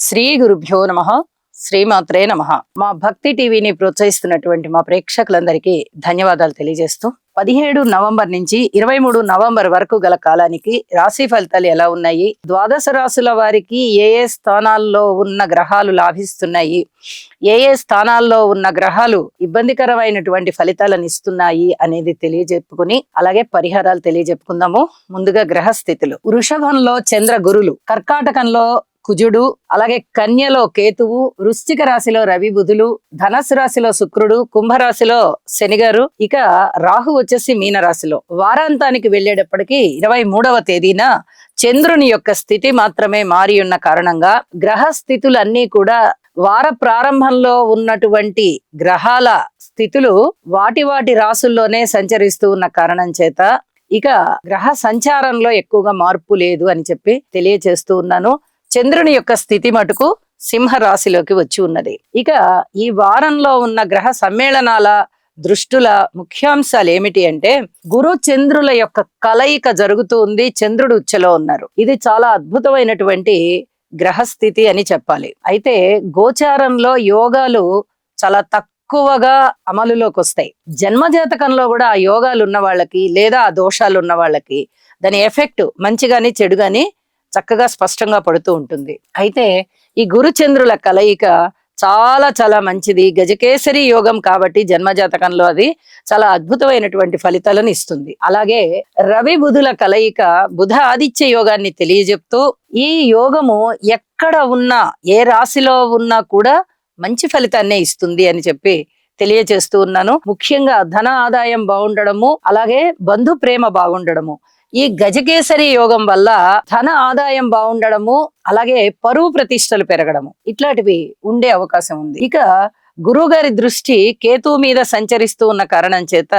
శ్రీ గురుభ్యో నమః. శ్రీమాత్రే నమః. మా భక్తి టీవీని ప్రోత్సహిస్తున్నటువంటి మా ప్రేక్షకులందరికీ ధన్యవాదాలు తెలియజేస్తూ 17 నవంబర్ నుంచి 23 నవంబర్ వరకు గల కాలానికి రాశి ఫలితాలు ఎలా ఉన్నాయి, ద్వాదశ రాశుల వారికి ఏ ఏ స్థానాల్లో ఉన్న గ్రహాలు లాభిస్తున్నాయి, ఏ ఏ స్థానాల్లో ఉన్న గ్రహాలు ఇబ్బందికరమైనటువంటి ఫలితాలను ఇస్తున్నాయి అనేది తెలియజెప్పుకుని అలాగే పరిహారాలు తెలియజెప్పుకుందాము. ముందుగా గ్రహ స్థితులు. వృషభంలో చంద్ర గురులు, కర్కాటకంలో కుజుడు, అలాగే కన్యలో కేతువు, వృశ్చిక రాశిలో రవి బుధులు, ధనస్సు రాశిలో శుక్రుడు, కుంభరాశిలో శనిగారు, ఇక రాహు వచ్చేసి మీన రాశిలో. వారాంతానికి వెళ్ళేటప్పటికి 23వ తేదీన చంద్రుని యొక్క స్థితి మాత్రమే మారి ఉన్న కారణంగా గ్రహ స్థితులన్నీ కూడా వార ప్రారంభంలో ఉన్నటువంటి గ్రహాల స్థితులు వాటి రాశుల్లోనే సంచరిస్తూ ఉన్న కారణం చేత ఇక గ్రహ సంచారంలో ఎక్కువగా మార్పు లేదు అని చెప్పి తెలియచేస్తూ ఉన్నాను. చంద్రుని యొక్క స్థితి మటుకు సింహ రాశిలోకి వచ్చి ఉన్నది. ఇక ఈ వారంలో ఉన్న గ్రహ సమ్మేళనాల దృష్టుల ముఖ్యాంశాలు ఏమిటి అంటే, గురు చంద్రుల యొక్క కలయిక జరుగుతూ ఉంది. చంద్రుడు ఉచ్చలో ఉన్నారు. ఇది చాలా అద్భుతమైనటువంటి గ్రహస్థితి అని చెప్పాలి. అయితే గోచారంలో యోగాలు చాలా ఎక్కువగా అమలులోకి వస్తాయి. జన్మజాతకంలో కూడా ఆ యోగాలు ఉన్న వాళ్ళకి లేదా ఆ దోషాలు ఉన్న వాళ్ళకి దాని ఎఫెక్ట్ మంచిగాని చెడుగాని చక్కగా స్పష్టంగా పడుతూ ఉంటుంది. అయితే ఈ గురుచంద్రుల కలయిక చాలా చాలా మంచిది. గజకేసరి యోగం కాబట్టి జన్మజాతకంలో అది చాలా అద్భుతమైనటువంటి ఫలితాలను ఇస్తుంది. అలాగే రవి బుధుల కలయిక బుధ ఆదిత్య యోగాన్ని తెలియజెప్తూ ఈ యోగము ఎక్కడ ఉన్నా ఏ రాశిలో ఉన్నా కూడా మంచి ఫలితాన్నే ఇస్తుంది అని చెప్పి తెలియజేస్తూ ఉన్నాను. ముఖ్యంగా ధన ఆదాయం బాగుండడము, అలాగే బంధు ప్రేమ బాగుండడము, ఈ గజకేసరి యోగం వల్ల ధన ఆదాయం బాగుండడము, అలాగే పరువు ప్రతిష్టలు పెరగడము ఇట్లాంటివి ఉండే అవకాశం ఉంది. ఇక గురువు గారి దృష్టి కేతువు మీద సంచరిస్తూ ఉన్న కారణం చేత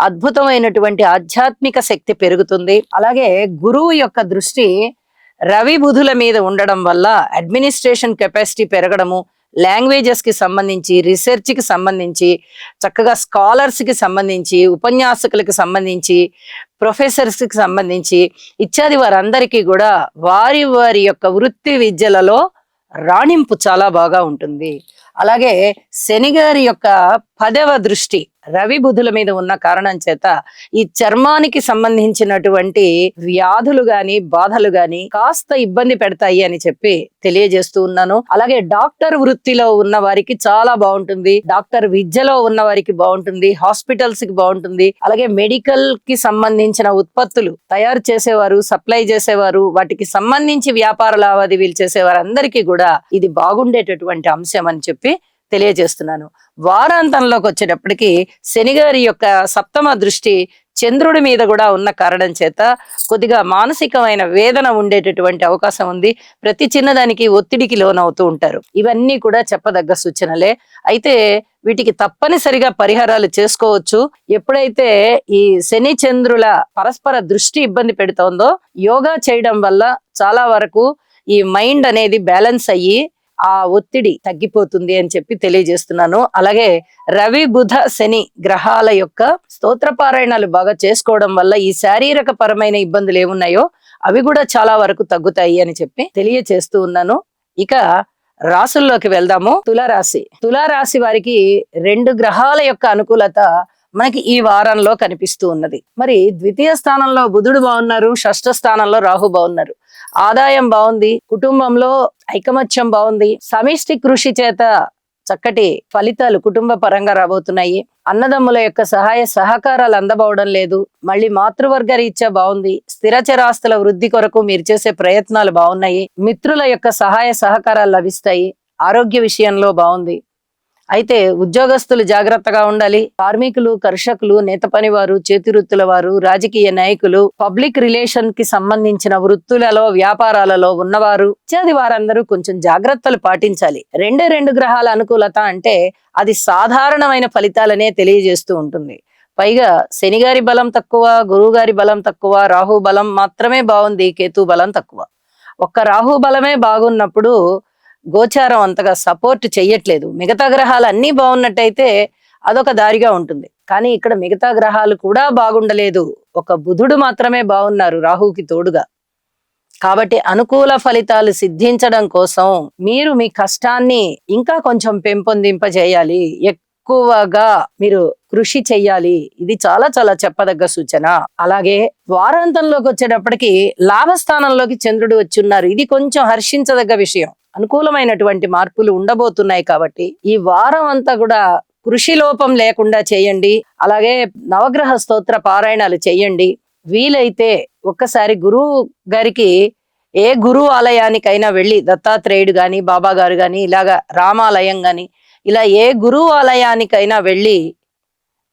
అద్భుతమైనటువంటి ఆధ్యాత్మిక శక్తి పెరుగుతుంది. అలాగే గురువు యొక్క దృష్టి రవి బుధుల మీద ఉండడం వల్ల అడ్మినిస్ట్రేషన్ కెపాసిటీ పెరగడము, లాంగ్వేజెస్ కి సంబంధించి, రీసెర్చ్ కి సంబంధించి, చక్కగా స్కాలర్స్ కి సంబంధించి, ఉపన్యాసకులకు సంబంధించి, ప్రొఫెసర్స్ కి సంబంధించి ఇత్యాది వారందరికీ కూడా వారి వారి యొక్క వృత్తి విద్యలలో రాణింపు చాలా బాగా ఉంటుంది. అలాగే శని గారి యొక్క 10వ దృష్టి రవి బుధుల మీద ఉన్న కారణం చేత ఈ చర్మానికి సంబంధించినటువంటి వ్యాధులు గాని బాధలు గాని కాస్త ఇబ్బంది పెడతాయి అని చెప్పి తెలియజేస్తూ ఉన్నాను. అలాగే డాక్టర్ వృత్తిలో ఉన్న వారికి చాలా బాగుంటుంది, డాక్టర్ విద్యలో ఉన్న వారికి బాగుంటుంది, హాస్పిటల్స్ కి బాగుంటుంది, అలాగే మెడికల్ కి సంబంధించిన ఉత్పత్తులు తయారు చేసేవారు, సప్లై చేసేవారు, వాటికి సంబంధించి వ్యాపార లావాదేవీలు చేసేవారు అందరికీ కూడా ఇది బాగుండేటటువంటి అంశం అని చెప్పి తెలియజేస్తున్నాను. వారాంతంలోకి వచ్చేటప్పటికి శని గారి యొక్క 7వ దృష్టి చంద్రుడి మీద కూడా ఉన్న కారణం చేత కొద్దిగా మానసికమైన వేదన ఉండేటటువంటి అవకాశం ఉంది. ప్రతి చిన్నదానికి ఒత్తిడికి లోనవుతూ ఉంటారు. ఇవన్నీ కూడా చెప్పదగ్గ సూచనలే. అయితే వీటికి తప్పనిసరిగా పరిహారాలు చేసుకోవచ్చు. ఎప్పుడైతే ఈ శని చంద్రుల పరస్పర దృష్టి ఇబ్బంది పెడుతోందో యోగా చేయడం వల్ల చాలా వరకు ఈ మైండ్ అనేది బ్యాలెన్స్ అయ్యి ఆ ఒత్తిడి తగ్గిపోతుంది అని చెప్పి తెలియజేస్తున్నాను. అలాగే రవి బుధ శని గ్రహాల యొక్క స్తోత్రపారాయణాలు బాగా చేసుకోవడం వల్ల ఈ శారీరక పరమైన ఇబ్బందులు ఏమున్నాయో అవి కూడా చాలా వరకు తగ్గుతాయి అని చెప్పి తెలియజేస్తూ ఉన్నాను. ఇక రాసుల్లోకి వెళ్దాము. తులారాశి వారికి 2 గ్రహాల యొక్క అనుకూలత మనకి ఈ వారంలో కనిపిస్తూ ఉన్నది. మరి ద్వితీయ స్థానంలో బుధుడు బాగున్నారు, షష్ఠ స్థానంలో రాహు బాగున్నారు. ఆదాయం బాగుంది, కుటుంబంలో ఐకమత్యం బాగుంది, సమిష్టి కృషి చేత చక్కటి ఫలితాలు కుటుంబ పరంగా రాబోతున్నాయి. అన్నదమ్ముల యొక్క సహాయ సహకారాలు అందబోవడం లేదు. మళ్ళీ మాతృవర్గ రీత్యా బాగుంది. స్థిరచరాస్తుల వృద్ధి కొరకు మీరు చేసే ప్రయత్నాలు బాగున్నాయి. మిత్రుల యొక్క సహాయ సహకారాలు లభిస్తాయి. ఆరోగ్య విషయంలో బాగుంది. అయితే ఉద్యోగస్తులు జాగ్రత్తగా ఉండాలి. కార్మికులు, కర్షకులు, నేత పనివారు, చేతి వృత్తుల వారు, రాజకీయ నాయకులు, పబ్లిక్ రిలేషన్ కి సంబంధించిన వృత్తులలో వ్యాపారాలలో ఉన్నవారు ఇత్యాది వారందరూ కొంచెం జాగ్రత్తలు పాటించాలి. 2 గ్రహాల అనుకూలత అంటే అది సాధారణమైన ఫలితాలనే తెలియజేస్తూ ఉంటుంది. పైగా శని గారి బలం తక్కువ, గురువు గారి బలం తక్కువ, రాహు బలం మాత్రమే బాగుంది, కేతు బలం తక్కువ. ఒక్క రాహు బలమే బాగున్నప్పుడు గోచారం అంతగా సపోర్ట్ చెయ్యట్లేదు. మిగతా గ్రహాలు అన్ని బాగున్నట్టయితే అదొక దారిగా ఉంటుంది. కానీ ఇక్కడ మిగతా గ్రహాలు కూడా బాగుండలేదు. ఒక బుధుడు మాత్రమే బాగున్నారు రాహుకి తోడుగా. కాబట్టి అనుకూల ఫలితాలు సిద్ధించడం కోసం మీరు మీ కష్టాన్ని ఇంకా కొంచెం పెంపొందింపజేయాలి, ఎక్కువగా మీరు కృషి చెయ్యాలి. ఇది చాలా చాలా చెప్పదగ్గ సూచన. అలాగే వారాంతంలోకి వచ్చేటప్పటికి లాభస్థానంలోకి చంద్రుడు వచ్చున్నారు. ఇది కొంచెం హర్షించదగ్గ విషయం. అనుకూలమైనటువంటి మార్పులు ఉండబోతున్నాయి కాబట్టి ఈ వారం అంతా కూడా కృషి లోపం లేకుండా చేయండి. అలాగే నవగ్రహ స్తోత్ర పారాయణాలు చేయండి. వీలైతే ఒక్కసారి గురువు గారికి ఏ గురువు ఆలయానికైనా వెళ్ళి, దత్తాత్రేయుడు గాని, బాబా గారు గాని, ఇలాగా రామాలయం గాని, ఇలా ఏ గురువు ఆలయానికైనా వెళ్ళి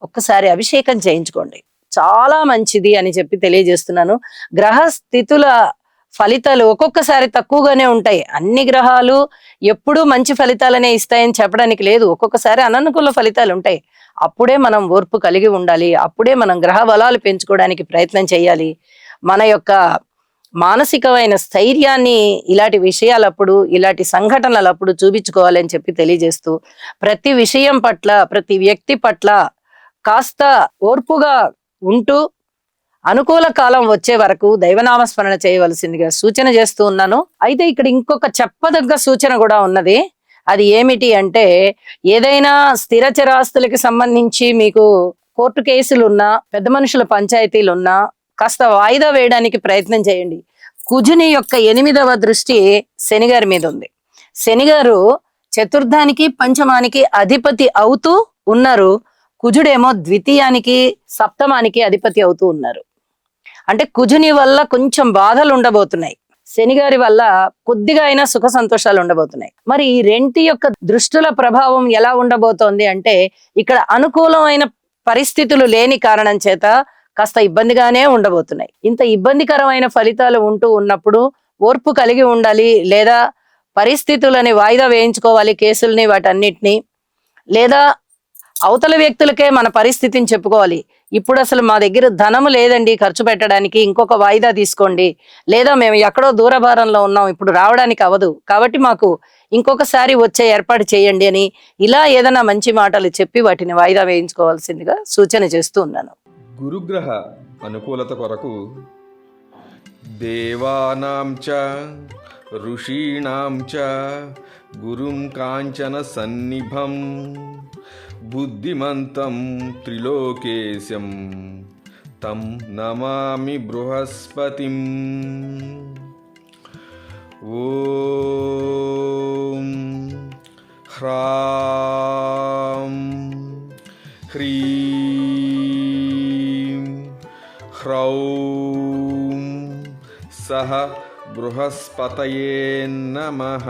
ఒక్కసారి అభిషేకం చేయించుకోండి. చాలా మంచిది అని చెప్పి తెలియజేస్తున్నాను. గ్రహ స్థితుల ఫలితాలు ఒక్కొక్కసారి తక్కువగానే ఉంటాయి. అన్ని గ్రహాలు ఎప్పుడూ మంచి ఫలితాలనే ఇస్తాయని చెప్పడానికి లేదు. ఒక్కొక్కసారి అననుకూల ఫలితాలు ఉంటాయి. అప్పుడే మనం ఓర్పు కలిగి ఉండాలి. అప్పుడే మనం గ్రహ బలాలు పెంచుకోవడానికి ప్రయత్నం చేయాలి. మన యొక్క మానసికమైన స్థైర్యాన్ని ఇలాంటి విషయాలప్పుడు, ఇలాంటి సంఘటనలప్పుడు చూపించుకోవాలని చెప్పి తెలియజేస్తూ, ప్రతి విషయం పట్ల, ప్రతి వ్యక్తి పట్ల కాస్త ఓర్పుగా ఉంటూ అనుకూల కాలం వచ్చే వరకు దైవనామస్మరణ చేయవలసిందిగా సూచన చేస్తూ ఉన్నాను. అయితే ఇక్కడ ఇంకొక చెప్పదగ్గ సూచన కూడా ఉన్నది. అది ఏమిటి అంటే, ఏదైనా స్థిర చరాస్తులకి సంబంధించి మీకు కోర్టు కేసులున్నా, పెద్ద మనుషుల పంచాయతీలున్నా కాస్త వాయిదా వేయడానికి ప్రయత్నం చేయండి. కుజుని యొక్క 8వ దృష్టి శనిగారి మీద ఉంది. శనిగారు చతుర్థానికి పంచమానికి అధిపతి అవుతూ ఉన్నారు. కుజుడేమో ద్వితీయానికి సప్తమానికి అధిపతి అవుతూ ఉన్నారు. అంటే కుజుని వల్ల కొంచెం బాధలు ఉండబోతున్నాయి, శనిగారి వల్ల కొద్దిగా అయినా సుఖ సంతోషాలు ఉండబోతున్నాయి. మరి ఈ రెంటి యొక్క దృష్టుల ప్రభావం ఎలా ఉండబోతోంది అంటే, ఇక్కడ అనుకూలమైన పరిస్థితులు లేని కారణం చేత కాస్త ఇబ్బందిగానే ఉండబోతున్నాయి. ఇంత ఇబ్బందికరమైన ఫలితాలు ఉంటూ ఉన్నప్పుడు ఓర్పు కలిగి ఉండాలి. లేదా పరిస్థితులని వాయిదా వేయించుకోవాలి, కేసుల్ని వాటన్నిటిని. లేదా అవతల వ్యక్తులకే మన పరిస్థితిని చెప్పుకోవాలి. ఇప్పుడు అసలు మా దగ్గర ధనము లేదండి ఖర్చు పెట్టడానికి, ఇంకొక వాయిదా తీసుకోండి. లేదా మేము ఎక్కడో దూరభారంలో ఉన్నాం, ఇప్పుడు రావడానికి అవ్వదు, కాబట్టి మాకు ఇంకొకసారి వచ్చే ఏర్పాటు చేయండి అని ఇలా ఏదైనా మంచి మాటలు చెప్పి వాటిని వాయిదా వేయించుకోవాల్సిందిగా సూచన చేస్తూ ఉన్నాను. గురుగ్రహ అనుకూలత కొరకు దేవానాం చ ఋషీణాం చ గురుం కాంచన సన్నిభం బుద్ధిమంతం త్రిలోకేశం తం నమామి బృహస్పతిం. ఓం హ్రాం హ్రీం హ్రౌం సహ బృహస్పతయే నమః.